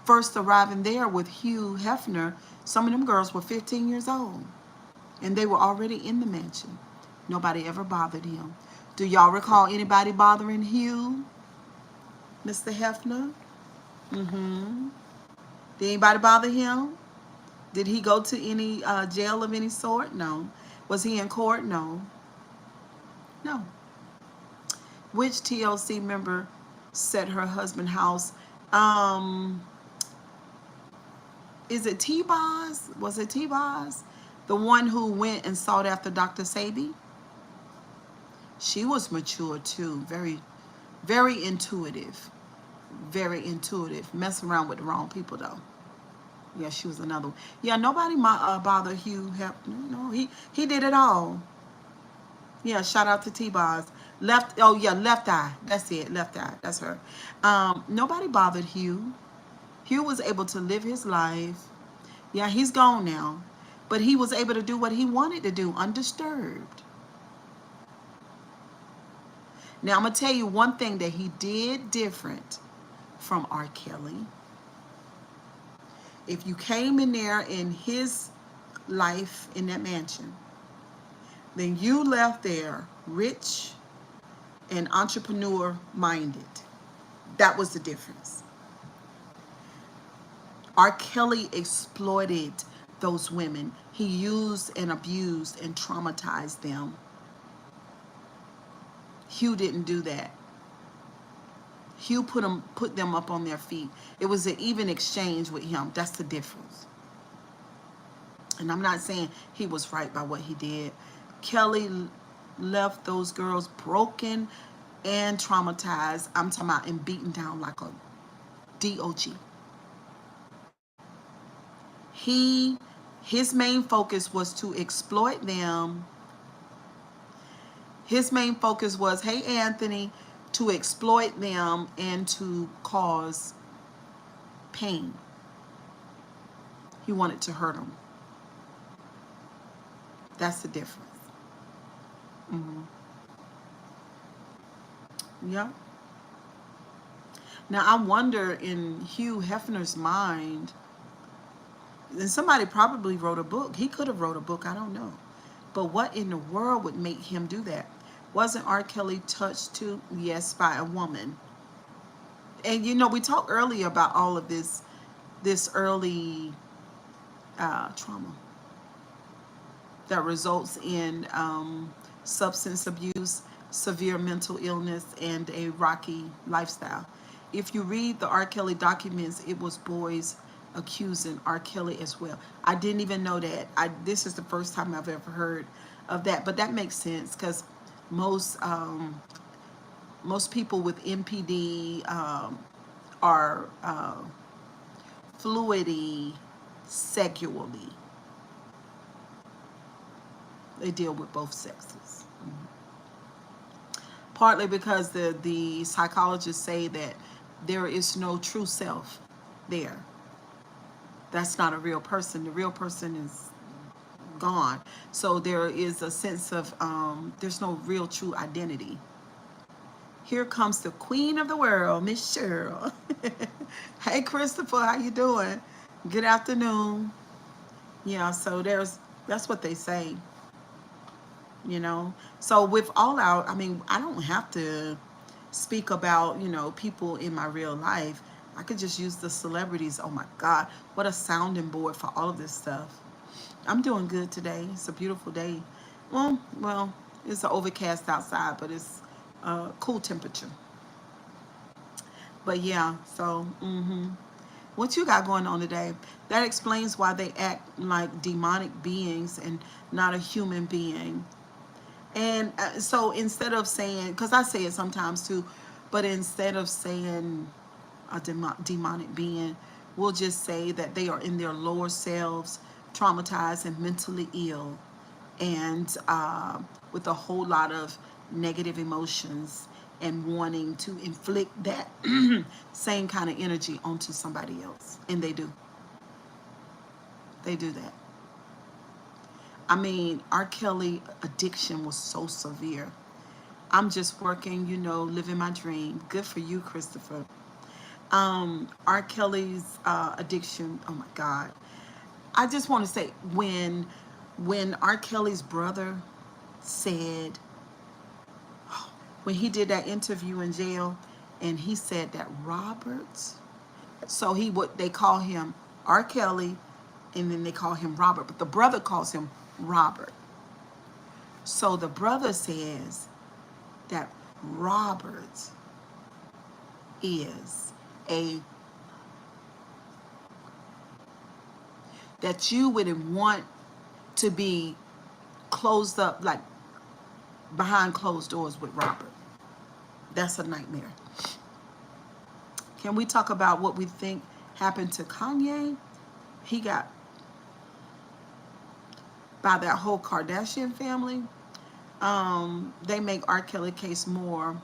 first arriving there with Hugh Hefner, some of them girls were 15 years old. And they were already in the mansion. Nobody ever bothered him. Do y'all recall anybody bothering Hugh, Mr. Hefner? Mm-hmm. Did anybody bother him? Did he go to any jail of any sort? No. Was he in court? No. No. Which TLC member set her husband's house? Um, is it T-Boz? Was it T-Boz? The one who went and sought after Dr. Sabi? She was mature too. Very, very intuitive. Very intuitive. Messing around with the wrong people though. Yeah, she was another one. Yeah, nobody bothered Hugh Hefner. No, he did it all. Yeah, shout out to T-Boz. Left, oh yeah, Left Eye. That's it, Left Eye. That's her. Nobody bothered Hugh. Hugh was able to live his life. Yeah, he's gone now. But he was able to do what he wanted to do, undisturbed. Now, I'm going to tell you one thing that he did different from R. Kelly. If you came in there in his life in that mansion, then you left there rich and entrepreneur minded. That was the difference. R. Kelly exploited those women. He used and abused and traumatized them. Hugh didn't do that. Hugh put them up on their feet. It was an even exchange with him. That's the difference. And I'm not saying he was right by what he did. Kelly left those girls broken and traumatized. I'm talking about and beaten down like a dog. His main focus was to exploit them. His main focus was, hey, Anthony, to exploit them and to cause pain. He wanted to hurt them. That's the difference. Mm-hmm. Yeah. Now, I wonder in Hugh Hefner's mind, and somebody probably wrote a book. He could have wrote a book. I don't know. But what in the world would make him do that? Wasn't R. Kelly touched too? Yes, by a woman. And you know, we talked earlier about all of this early trauma that results in substance abuse, severe mental illness, and a rocky lifestyle. If you read the R. Kelly documents, it was boys accusing R. Kelly as well. I didn't even know that. This is the first time I've ever heard of that, but that makes sense because most people with MPD are fluidly sexually. They deal with both sexes. Partly because the psychologists say that there is no true self there. That's not a real person. The real person is gone. So there is a sense of there's no real true identity. Here comes the queen of the world, Miss Cheryl. Hey, Christopher, how you doing? Good afternoon. Yeah, so that's what they say. You know, so with all out, I mean, I don't have to speak about, you know, people in my real life. I could just use the celebrities. Oh my God, what a sounding board for all of this stuff. I'm doing good today. It's a beautiful day. Well, it's an overcast outside, but it's cool temperature. But yeah, so what you got going on today? That explains why they act like demonic beings and not a human being. And so instead of saying, because I say it sometimes too, but instead of saying a demonic being, we'll just say that they are in their lower selves, traumatized and mentally ill, and with a whole lot of negative emotions and wanting to inflict that same kind of energy onto somebody else. And they do. They do that. I mean, R. Kelly addiction was so severe. I'm just working, you know, living my dream. Good for you, Christopher. R. Kelly's addiction. Oh my God. I just want to say when R. Kelly's brother said, when he did that interview in jail, and he said that Roberts, so he would, they call him R. Kelly, and then they call him Robert, but the brother calls him Robert. So the brother says that Robert is a, that you wouldn't want to be closed up, like behind closed doors with Robert. That's a nightmare. Can we talk about what we think happened to Kanye? He got, by that whole Kardashian family. They make R. Kelly case more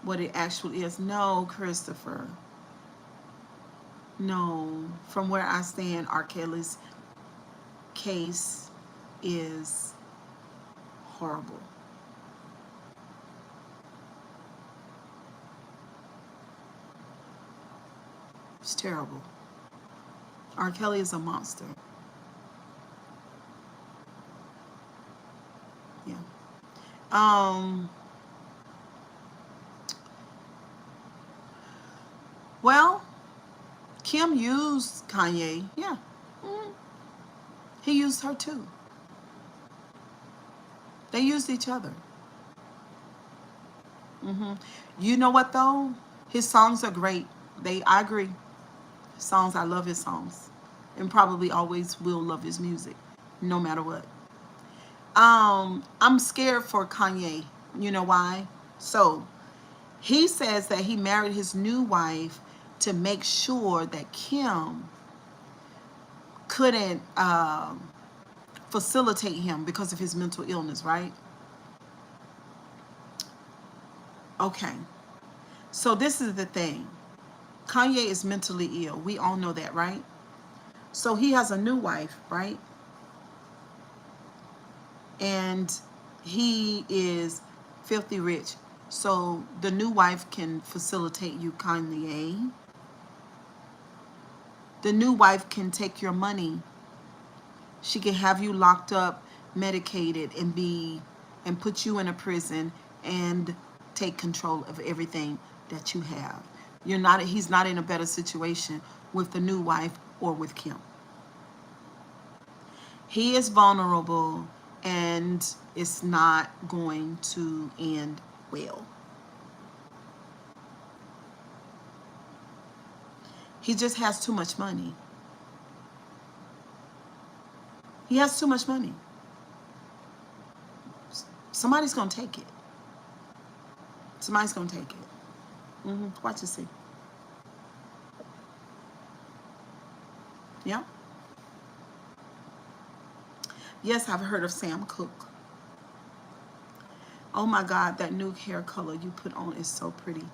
what it actually is. No, Christopher. No. From where I stand, R. Kelly's case is horrible. It's terrible. R. Kelly is a monster. Yeah. Um. Well, Kim used Kanye. Yeah. Mhm. He used her too. They used each other. hmm You know what though? His songs are great. I agree. His songs, I love his songs, and probably always will love his music, no matter what. I'm scared for Kanye. You know why? So he says that he married his new wife to make sure that Kim couldn't facilitate him because of his mental illness, right? Okay. So this is the thing. Kanye is mentally ill. We all know that, right? So he has a new wife, right? And he is filthy rich. So the new wife can facilitate you, Kanye. The new wife can take your money. She can have you locked up, medicated, and put you in a prison and take control of everything that you have. He's not in a better situation with the new wife or with Kim. He is vulnerable, and it's not going to end well. He just has too much money. He has too much money. Somebody's going to take it. Somebody's going to take it. Watch and see. Yeah. Yes, I've heard of Sam Cooke. Oh my God, that new hair color you put on is so pretty.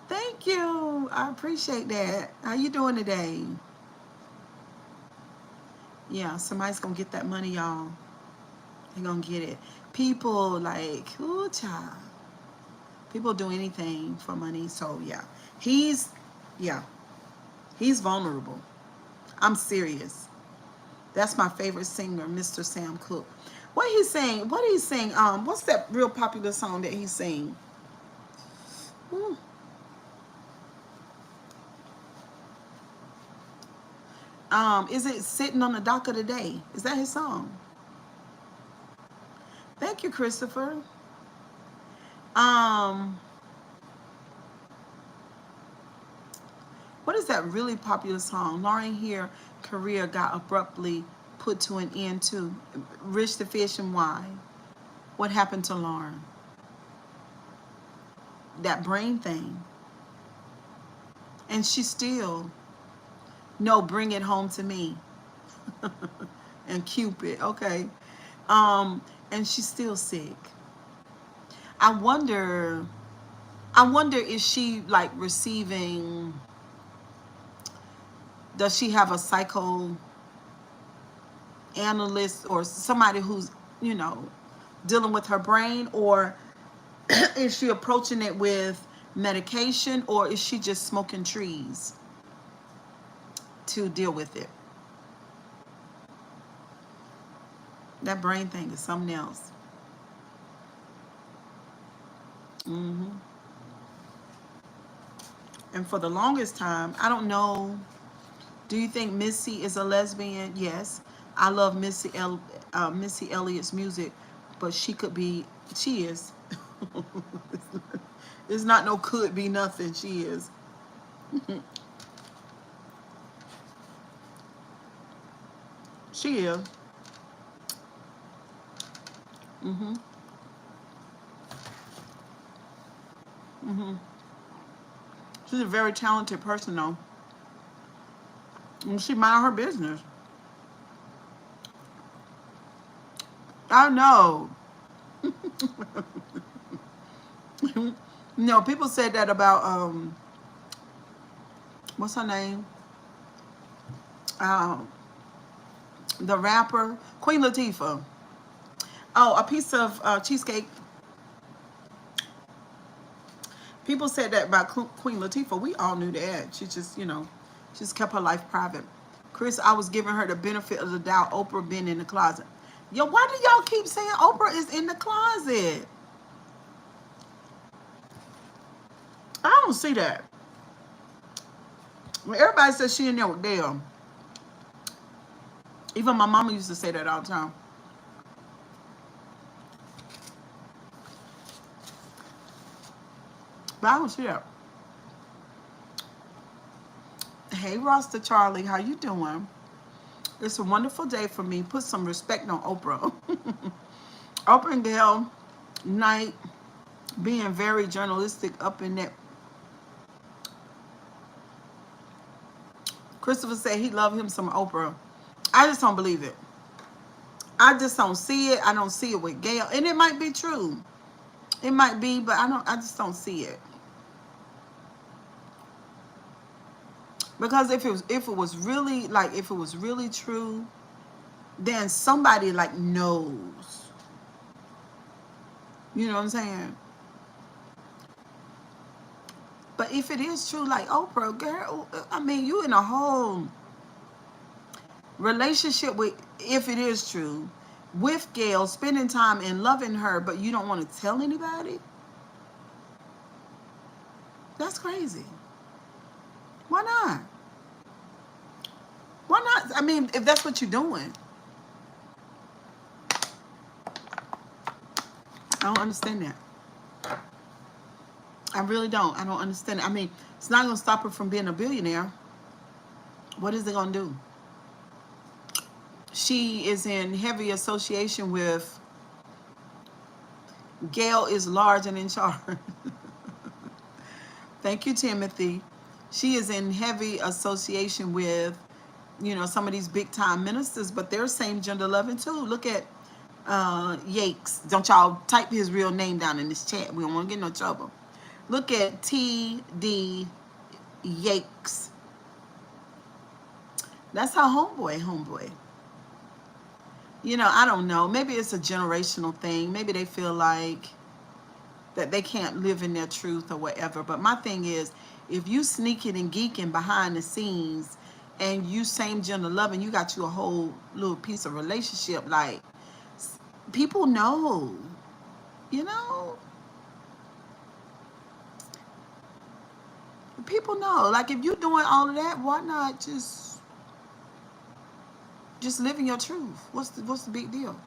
Thank you. I appreciate that. How you doing today? Yeah, somebody's gonna get that money, y'all. They're gonna get it. People like, ooh, child. People do anything for money. So yeah, he's, yeah, he's vulnerable. I'm serious. That's my favorite singer, Mr. Sam Cooke. What he's saying? What he's saying? What's that real popular song that he's sing? Ooh. Is it "Sitting on the Dock of the Day"? Is that his song? Thank you, Christopher. Um, what is that really popular song? Lauren here, career got abruptly put to an end too. Rich the Fish and Why? What happened to Lauren? That brain thing. And she still, no, bring it home to me. And Cupid, okay. And she's still sick. I wonder, I wonder is she like receiving, does she have a psychoanalyst or somebody who's, you know, dealing with her brain, or is she approaching it with medication, or is she just smoking trees to deal with it? That brain thing is something else. Hmm. And for the longest time, I don't know. Do you think Missy is a lesbian? Yes. I love Missy Elliott's music, but she could be. She is. It's not no could be nothing. She is. She is. Hmm. Hmm. She's a very talented person, though. And she mind her business. I know. No, people said that about what's her name? Um, the rapper Queen Latifah. Oh, a piece of cheesecake. People said that about Queen Latifah. We all knew that. She just, she just kept her life private. Chris, I was giving her the benefit of the doubt. Oprah been in the closet. Yo, why do y'all keep saying Oprah is in the closet? I don't see that. When everybody says she in there with them. Even my mama used to say that all the time. But I don't see that. Hey, Rasta Charlie, how you doing? It's a wonderful day for me. Put some respect on Oprah. Oprah and Gail Knight being very journalistic up in that. Christopher said he loved him some Oprah. I just don't believe it. I just don't see it. I don't see it with Gail. And it might be true. It might be, but I just don't see it. Because if it was really true, then somebody like knows. You know what I'm saying? But if it is true, like Oprah, girl, I mean, you in a whole relationship with, if it is true, with Gail, spending time and loving her, but you don't want to tell anybody? That's crazy. Why not? Why not? I mean, if that's what you're doing. I don't understand that. I really don't. I don't understand it. I mean, it's not going to stop her from being a billionaire. What is it going to do? She is in heavy association with Gail is large and in charge. Thank you, Timothy. She is in heavy association with, some of these big time ministers, but they're same gender loving too. Look at Yakes. Don't y'all type his real name down in this chat. We don't want to get no trouble. Look at T.D. Yakes. That's her homeboy. I don't know. Maybe it's a generational thing. Maybe they feel like that they can't live in their truth or whatever. But my thing is, if you sneaking and geeking behind the scenes and you same gender loving, you got you a whole little piece of relationship, like, people know, you know? People know. Like, if you're doing all of that, why not just living your truth? What's the big deal?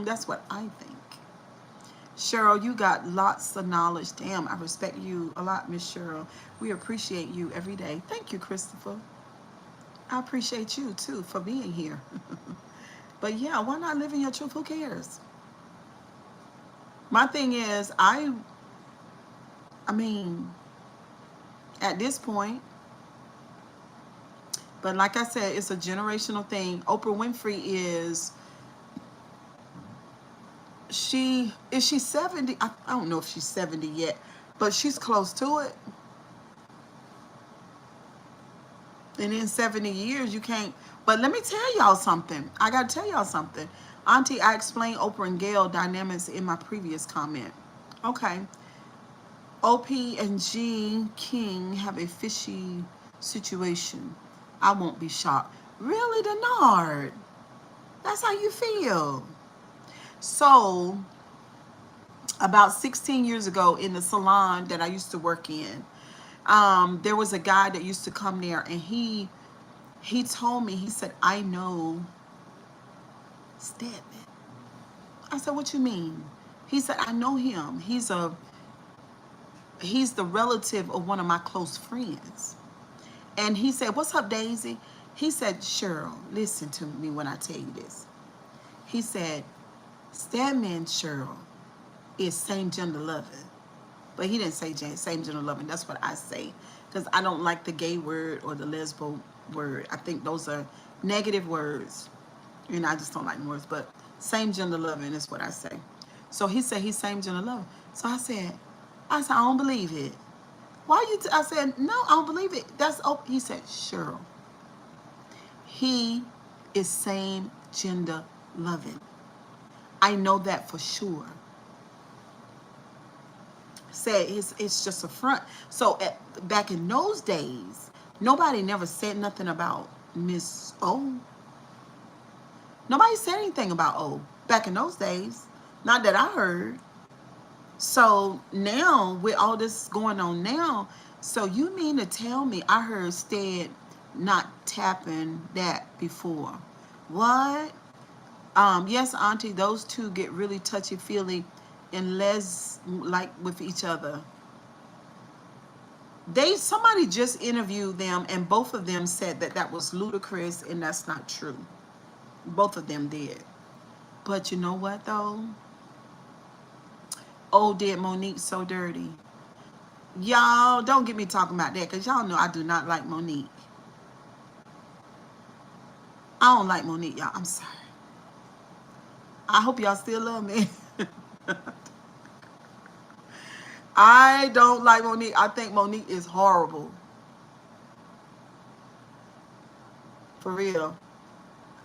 That's what I think. Cheryl, you got lots of knowledge. Damn, I respect you a lot, Miss Cheryl. We appreciate you every day. Thank you, Christopher. I appreciate you too for being here. But yeah, why not live in your truth? Who cares? My thing is, I mean, at this point, but like I said, it's a generational thing. Oprah Winfrey is she 70? I don't know if she's 70 yet, but she's close to it. And in 70 years, you can't. But let me tell y'all something. I got to tell y'all something. Auntie, I explained Oprah and Gail dynamics in my previous comment. Okay. OP and G King have a fishy situation. I won't be shocked. Really, Denard? That's how you feel. So, about 16 years ago in the salon that I used to work in, there was a guy that used to come there, and he told me, he said, I know Stedman. I said, what you mean? He said, I know him. He's the relative of one of my close friends. And he said, what's up, Daisy? He said, Cheryl, listen to me when I tell you this. He said, Stedman Cheryl is same gender loving. But he didn't say same gender loving. That's what I say. Because I don't like the gay word or the lesbo word. I think those are negative words. And I just don't like words. But same gender loving is what I say. So he said he's same gender loving. So I said, I don't believe it. Why you? I said, no, I don't believe it. He said, Cheryl, he is same gender loving. I know that for sure. Said it's just a front. So back in those days, nobody never said nothing about Miss O. Nobody said anything about O back in those days. Not that I heard. So now with all this going on now, so you mean to tell me I heard Stead not tapping that before? What? Yes, Auntie, those two get really touchy-feely and less like with each other. Somebody just interviewed them, and both of them said that that was ludicrous and that's not true. Both of them did. But you know what though? Oh, did Monique so dirty? Y'all don't get me talking about that, because y'all know I do not like Monique. I don't like Monique, y'all. I'm sorry. I hope y'all still love me. I don't like Monique. I think Monique is horrible. For real.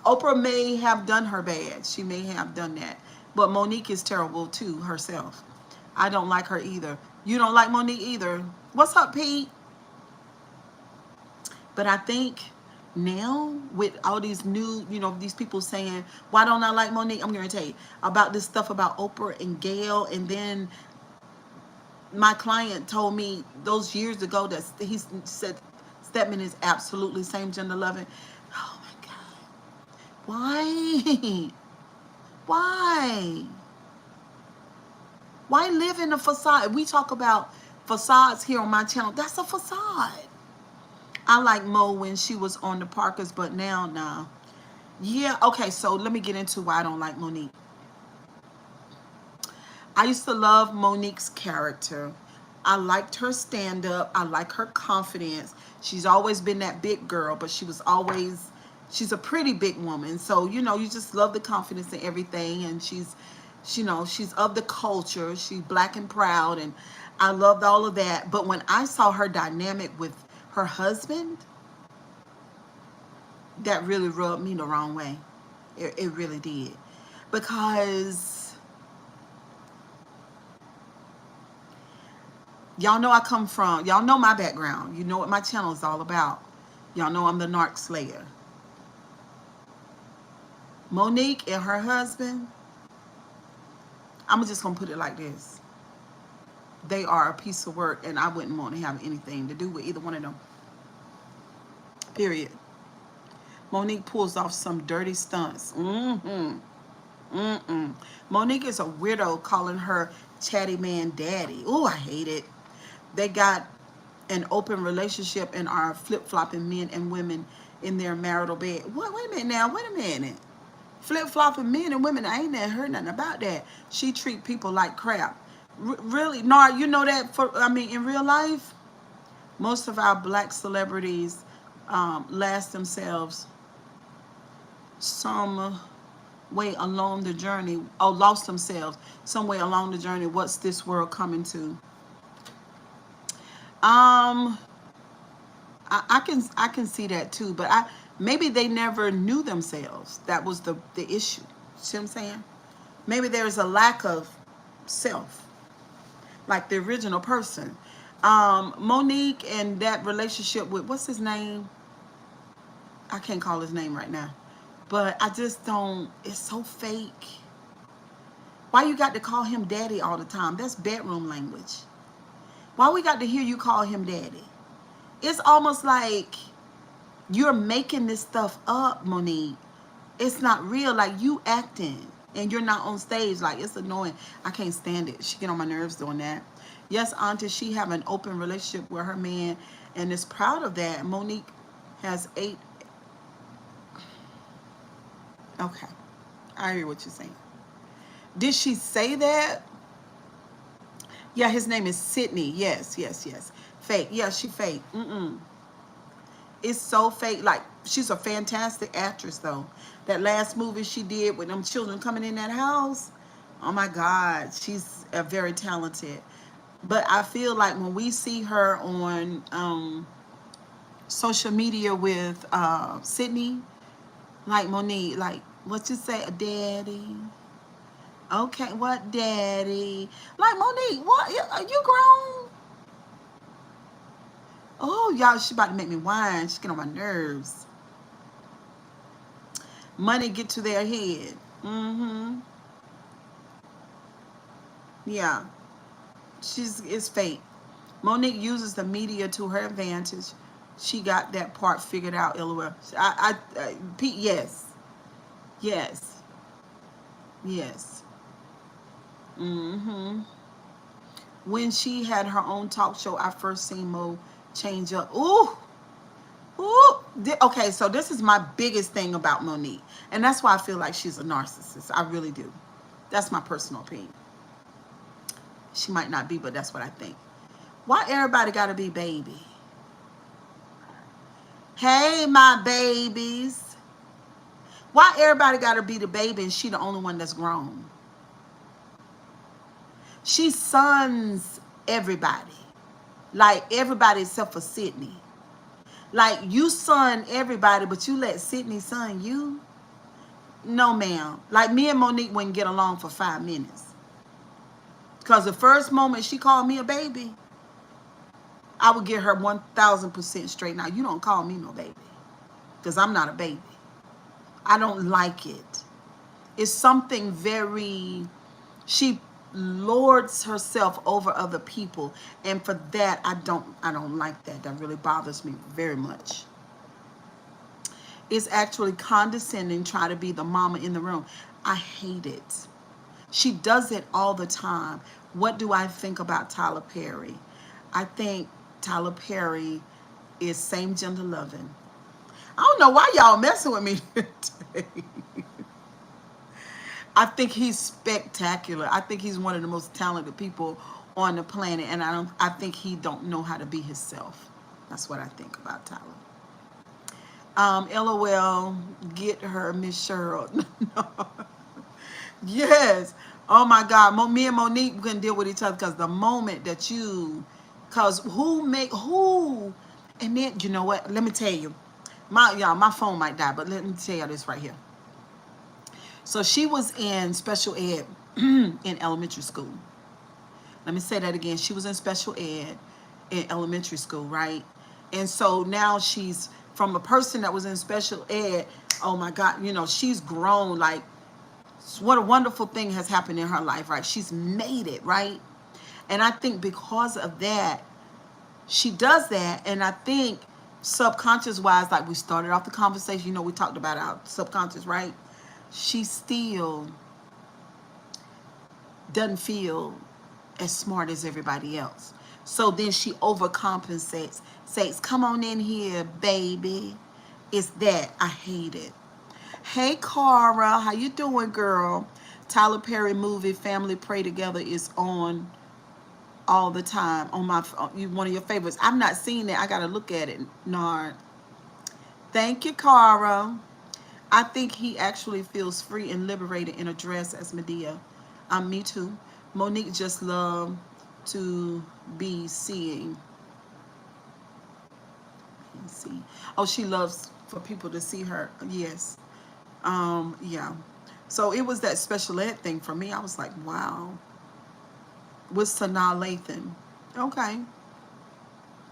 Oprah may have done her bad. She may have done that. But Monique is terrible too herself. I don't like her either. You don't like Monique either. What's up, Pete? But I think now with all these new, these people saying, why don't I like Monique? I'm going to tell you about this stuff about Oprah and Gayle. And then my client told me those years ago that he said Stedman is absolutely same gender loving. Oh my God. Why? Why? Why live in a facade? We talk about facades here on my channel. That's a facade. I like Mo when she was on the Parkers, but now, nah. Yeah, okay, so let me get into why I don't like Monique. I used to love Monique's character. I liked her stand-up. I like her confidence. She's always been that big girl, but she's a pretty big woman. So, you just love the confidence and everything. And she's of the culture. She's black and proud. And I loved all of that. But when I saw her dynamic with her husband, that really rubbed me the wrong way. It really did. Because y'all know y'all know my background. You know what my channel is all about. Y'all know I'm the narc slayer. Monique and her husband, I'm just going to put it like this. They are a piece of work, and I wouldn't want to have anything to do with either one of them. Period. Monique pulls off some dirty stunts. Monique is a weirdo calling her chatty man daddy. Ooh, I hate it. They got an open relationship and are flip-flopping men and women in their marital bed. What? Wait a minute now. Wait a minute. Flip-flopping men and women. I ain't never heard nothing about that. She treat people like crap. Really? No, you know that in real life, most of our black celebrities lost themselves some way along the journey. What's this world coming to? I can see that too, but maybe they never knew themselves. That was the issue. See what I'm saying? Maybe there's a lack of self. like the original person. Monique and that relationship with, what's his name? I can't call his name right now. But I just don't, it's so fake. Why you got to call him daddy all the time? That's bedroom language. Why we got to hear you call him daddy? It's almost like you're making this stuff up, Monique. It's not real. Like, you acting and you're not on stage. Like, it's annoying. I can't stand it. She get on my nerves doing that. Yes, auntie, she have an open relationship with her man and is proud of that. Monique has 8. Okay, I hear what you're saying. Did she say that? Yeah, his name is Sydney. Yes, yes, yes. Fake. Yeah, she fake. It's so fake. Like, she's a fantastic actress, though. That last movie she did with them children coming in that house, oh my God, she's a very talented. But I feel like when we see her on social media with Sydney, like Monique, like, what you say, a daddy? Okay, what daddy? Like, Monique, what? Are you grown? Oh, y'all, she about to make me whine. She get on my nerves. Money get to their head. Yeah, it's fake. Monique uses the media to her advantage. She got that part figured out, LOL. Pete, yes. Yes. Yes. When she had her own talk show, I first seen Mo change up. Ooh, ooh. Okay, so this is my biggest thing about Monique. And that's why I feel like she's a narcissist. I really do. That's my personal opinion. She might not be, but that's what I think. Why everybody gotta be baby? Hey, my babies. Why everybody gotta be the baby and she the only one that's grown? She sons everybody. Like, everybody except for Sydney. Like, you son everybody, but you let Sydney son you? No, ma'am. Like, me and Monique wouldn't get along for 5 minutes. Because the first moment she called me a baby, I would get her 1,000% straight. Now, you don't call me no baby. Because I'm not a baby. I don't like it. It's something very... She lords herself over other people, and for that I don't like that. That really bothers me very much. It's actually condescending, trying to be the mama in the room. I hate it. She does it all the time. What do I think about Tyler Perry? I think Tyler Perry is same gender loving. I don't know why y'all messing with me today. I think he's spectacular. I think he's one of the most talented people on the planet, and I think he don't know how to be himself. That's what I think about Tyler. LOL, get her, Miss Cheryl. No. Yes. Oh my God. Me and Monique can deal with each other because the moment that cause who, and then you know what? Let me tell you, my phone might die, but let me tell you this right here. So she was in special ed in elementary school. Let me say that again. She was in special ed in elementary school, right? And so now she's from a person that was in special ed. Oh my God, she's grown. Like, what a wonderful thing has happened in her life, right? She's made it, right? And I think because of that, she does that. And I think subconscious wise, like we started off the conversation, we talked about our subconscious, right? She still doesn't feel as smart as everybody else. So then she overcompensates, says, come on in here, baby. It's that. I hate it. Hey, Cara, how you doing, girl? Tyler Perry movie Family Pray Together is on all the time on one of your favorites. I've not seen it. I got to look at it, Nard. Thank you, Cara. I think he actually feels free and liberated in a dress as Medea. Me too. Monique just loved to be seeing. See. Oh, she loves for people to see her. Yes. Yeah. So it was that special ed thing for me. I was like, wow. with Sanaa Lathan. Okay.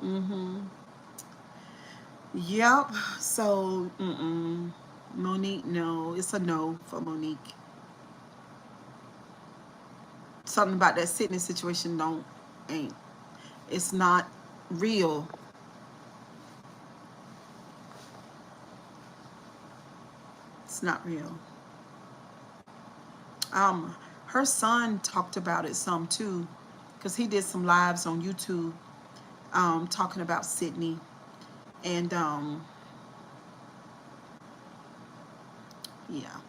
Mm-hmm. Yep. So, Monique, no. It's a no for Monique. Something about that Sydney situation don't ain't. It's not real. It's not real. Um, Her son talked about it some too, because he did some lives on YouTube, talking about Sydney, and yeah,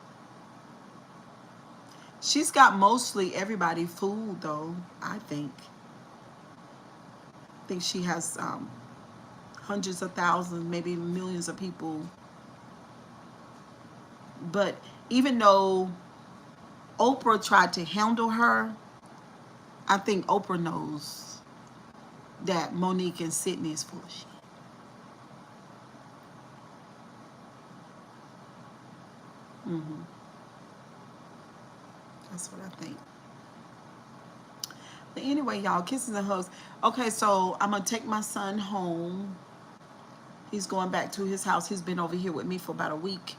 she's got mostly everybody fooled though. I think she has hundreds of thousands, maybe millions of people. But even though Oprah tried to handle her, I think Oprah knows that Monique and Sydney is full of shit. Hmm. That's what I think. But anyway, y'all, kisses and hugs. Okay, so I'm gonna take my son home. He's going back to his house. He's been over here with me for about a week.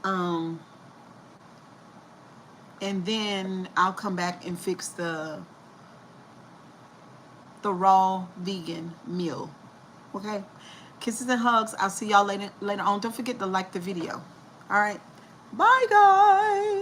Um, and then I'll come back and fix the raw vegan meal. Okay? Kisses and hugs. I'll see y'all later on. Don't forget to like the video. All right. Bye guys.